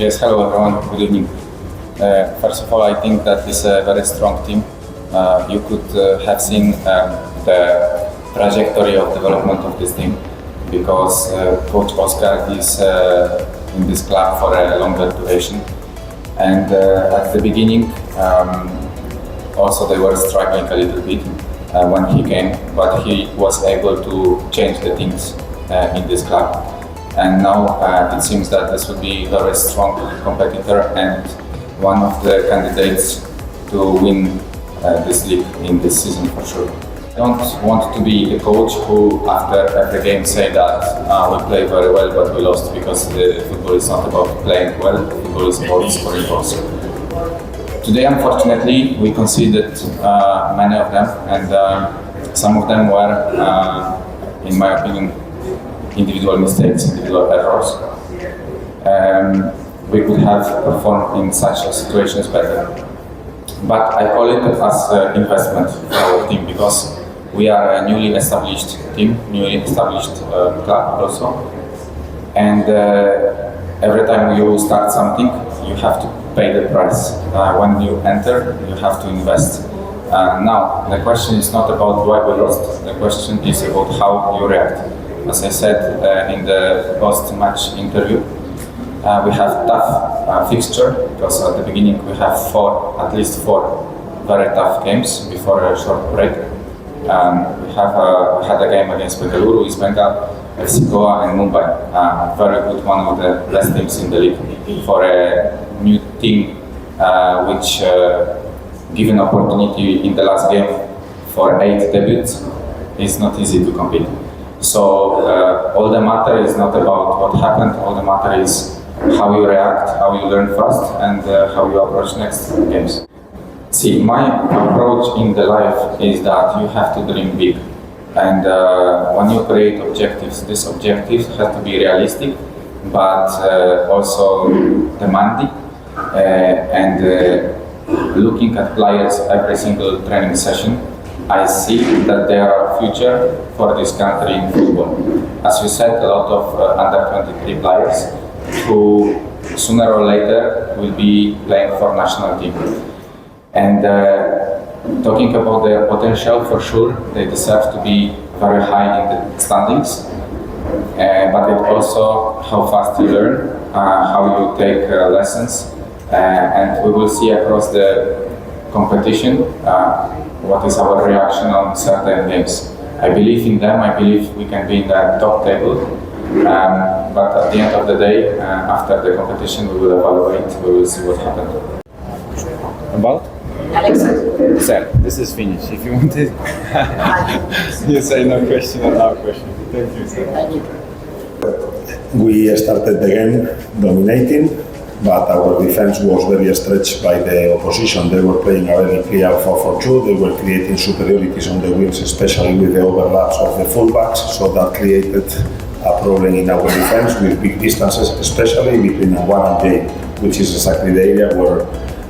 Yes, hello everyone, good evening. First of all, I think that is a very strong team. You could have seen the trajectory of development of this team because Coach Oscar is in this club for a longer duration. And at the beginning, also they were struggling a little bit when he came, but he was able to change the things in this club. And now it seems that this will be a very strong competitor and one of the candidates to win this league in this season for sure. I don't want to be the coach who after every game say that we play very well but we lost, because the football is not about playing well, football is about scoring goals. Today unfortunately we conceded many of them, and some of them were, in my opinion, individual mistakes, individual errors. We could have performed in such situations better. But I call it as an investment for our team, because we are a newly established team, newly established club also. And every time you start something, you have to pay the price. When you enter, you have to invest. Now, the question is not about why we lost, the question is about how you react. As I said in the post-match interview, we have tough fixture, because at the beginning we have at least four very tough games before a short break. We had a game against Bengaluru, East Bengal, FC Goa and Mumbai. Very good, one of the best teams in the league. For a new team which given opportunity in the last game for 8 debuts, it's not easy to compete. So all the matter is not about what happened, all the matter is how you react, how you learn fast, and how you approach next games. See, my approach in the life is that you have to dream big. And when you create objectives, these objectives have to be realistic, but also demanding. And looking at players every single training session, I see that there are future for this country in football. As you said, a lot of under-23 players who sooner or later will be playing for national team. And talking about their potential, for sure, they deserve to be very high in the standings. But it also how fast you learn, how you take lessons, and we will see across the competition what is our reaction on certain games. I believe in them, I believe we can be in the top table, but at the end of the day, after the competition, we will evaluate, we will see what happened. About? Alexander. Sir, this is finished. If you want it, you say no question or no question. Thank you, sir. Thank you. We started the game dominating, but our defense was very stretched by the opposition. They were playing a very clear 4-4-2. They were creating superiorities on the wings, especially with the overlaps of the fullbacks, so that created a problem in our defense with big distances, especially between Anwar and Jay, which is exactly the area where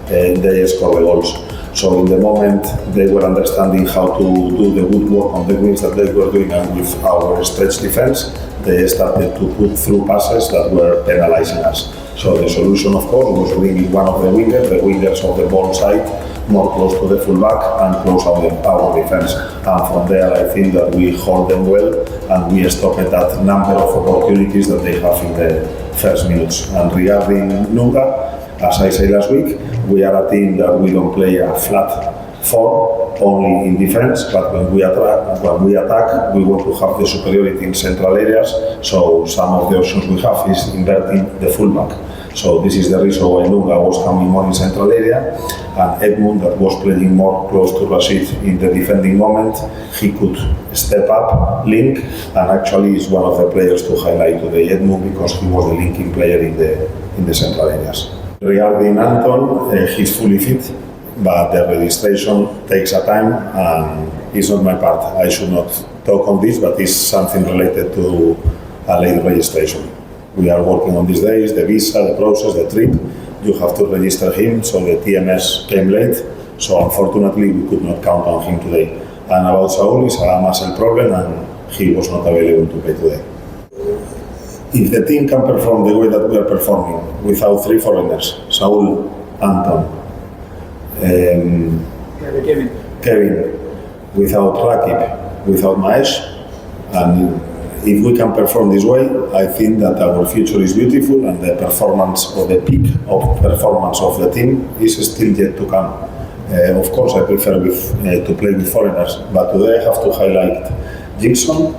they score the goals. So in the moment they were understanding how to do the good work on the wings that they were doing, and with our stretched defense, they started to put through passes that were penalizing us. So the solution, of course, was bringing one of the wingers of the ball side, more close to the fullback and close our defense. And from there, I think that we hold them well and we stopped that number of opportunities that they have in the first minutes. And regarding Nunga, as I said last week, we are a team that we don't play a flat 4 only in defense, but when we attack, we want to have the superiority in central areas. So some of the options we have is inverting the fullback. So this is the reason why Nunga was coming more in central area, and Edmund, that was playing more close to Rashid in the defending moment, he could step up, link, and actually is one of the players to highlight today, Edmund, because he was the linking player in the central areas. Regarding Anton, he's fully fit, but the registration takes a time and it's not my part. I should not talk on this, but it's something related to a late registration. We are working on these days, the visa, the process, the trip. You have to register him, so the TMS came late, so unfortunately we could not count on him today. And about Saul, it's a muscle problem and he was not available to play today. if the team can perform the way that we are performing without three foreigners, Saul, Anton, Kevin, without Rakip, without Maesh, and if we can perform this way, I think that our future is beautiful and the performance or the peak of performance of the team is still yet to come. Of course, I prefer to play with foreigners, but today I have to highlight Gibson,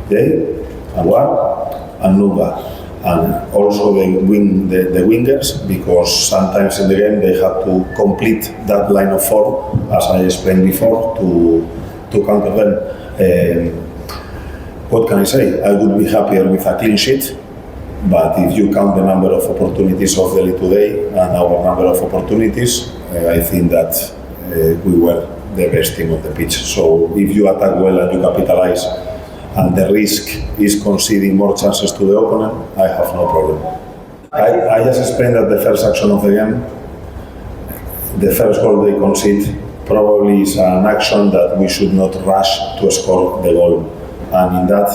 Jay, Anwar, and Nuga, and also the wingers, because sometimes in the game they have to complete that line of four, as I explained before, to counter them. What can I say? I would be happier with a clean sheet, but if you count the number of opportunities of Delhi today and our number of opportunities, I think that we were the best team on the pitch. So if you attack well and you capitalize, and the risk is conceding more chances to the opponent, I have no problem. I just explained that the first action of the game, the first goal they concede, probably is an action that we should not rush to score the goal. And in that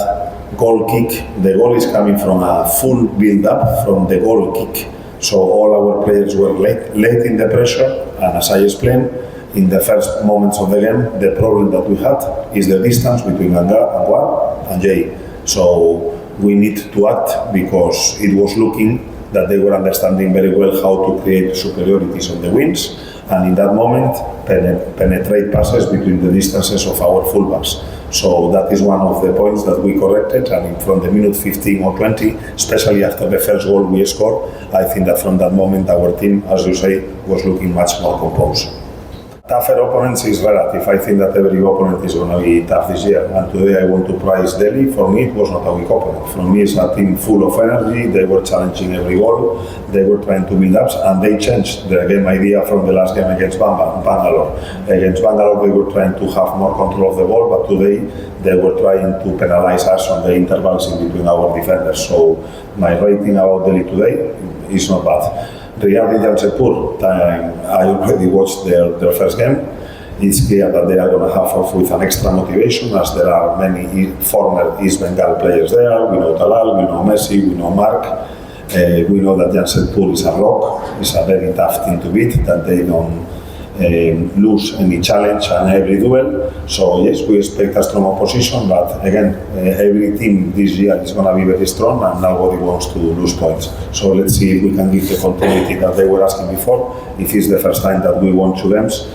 goal kick, the goal is coming from a full build-up from the goal kick. So all our players were late in the pressure, and as I explained, in the first moments of the game, the problem that we had is the distance between Anwar and Jay. So we need to act, because it was looking that they were understanding very well how to create superiorities on the wings, and in that moment penetrate passes between the distances of our fullbacks. So that is one of the points that we corrected, and from the minute 15 or 20, especially after the first goal we scored, I think that from that moment our team, as you say, was looking much more composed. Tougher opponents is relative. I think that every opponent is going to be tough this year, and today I want to praise Delhi. For me, it was not a weak opponent. For me, it's a team full of energy. They were challenging every goal. They were trying to build up, and they changed their game idea from the last game against Bangalore. Against Bangalore, they were trying to have more control of the ball, but today they were trying to penalize us on the intervals in between our defenders. So my rating about Delhi today is not bad. Regarding Jamshedpur, I already watched their first game. It's clear that they are going to have off with an extra motivation, as there are many former East Bengal players there. We know Talal, we know Messi, we know Mark. We know that Jamshedpur is a rock. It's a very tough team to beat, that they don't lose any challenge and every duel. So yes, we expect a strong opposition, but again, every team this year is going to be very strong, and nobody wants to lose points. So let's see if we can give the continuity that they were asking before. If it's the first time that we won 2 games,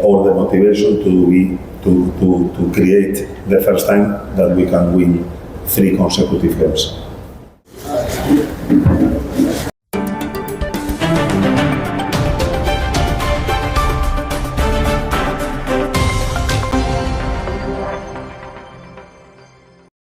all the motivation to create the first time that we can win 3 consecutive games.